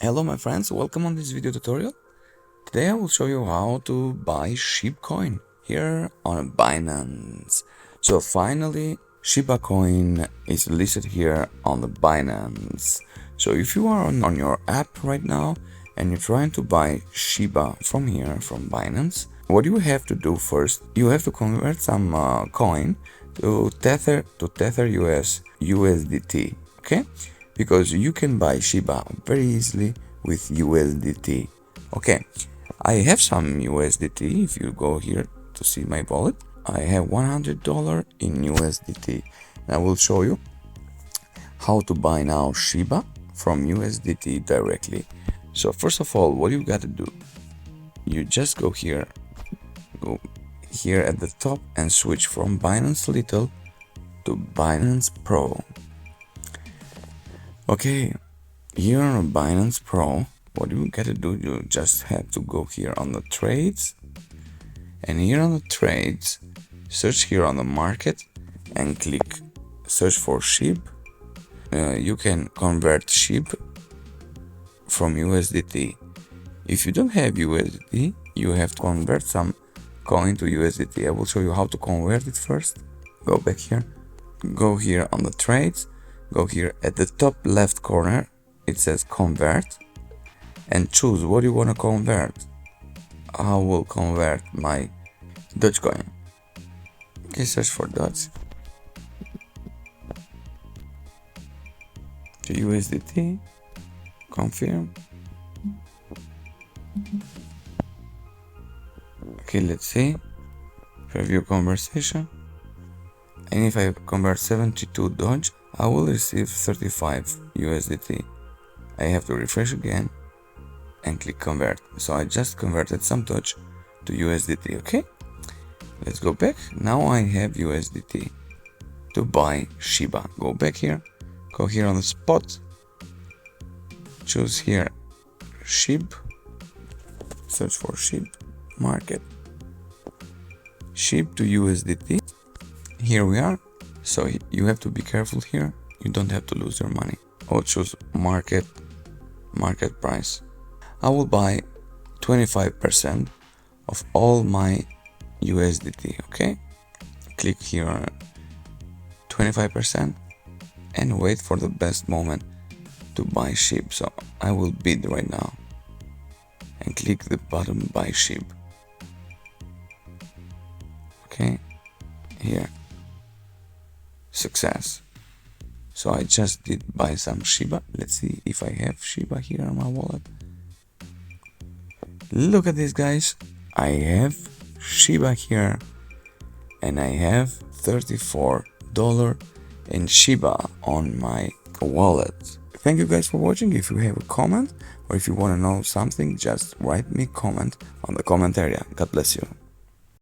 Hello my friends, welcome on this video tutorial. Today I will show you how to buy SHIB coin here on Binance. So finally Shiba coin is listed here on the Binance. So if you are on your app right now and you're trying to buy Shiba from here, from Binance, what you have to do first, you have to convert some coin to Tether USDT, okay? Because you can buy Shiba very easily with USDT. Okay, I have some USDT. If you go here to see my wallet, I have $100 in USDT. And I will show you how to buy now Shiba from USDT directly. So first of all, what you got to do, you just go here at the top and switch from Binance Little to Binance Pro. Okay, here on Binance Pro, what you gotta do, you just have to go here on the trades, and here on the trades, search here on the market and click search for SHIB. You can convert SHIB from USDT. If you don't have USDT, you have to convert some coin to USDT. I will show you how to convert it first. Go back here, go here on the trades. Go here at the top left corner, it says convert, and choose what you want to convert. I will convert my Dogecoin. Okay, search for Doge to USDT, confirm. Okay, let's see, review conversation, and if I convert 72 Doge, I will receive 35 USDT. I have to refresh again and click convert. So I just converted some Doge to USDT. Okay, let's go back. Now I have USDT to buy Shiba. Go back here, go here on the spot, choose here SHIB, search for SHIB market, SHIB to USDT. Here we are. So you have to be careful here, you don't have to lose your money. I will choose market price. I will buy 25% of all my USDT, okay? Click here on 25% and wait for the best moment to buy SHIB. So I will bid right now and click the button buy SHIB. Okay, here. Success. So I just did buy some Shiba. Let's see if I have Shiba here on my wallet. Look at this, guys. I have Shiba here and I have $34 in Shiba on my wallet. Thank you guys for watching. If you have a comment or if you want to know something, just write me comment on the comment area. God bless you.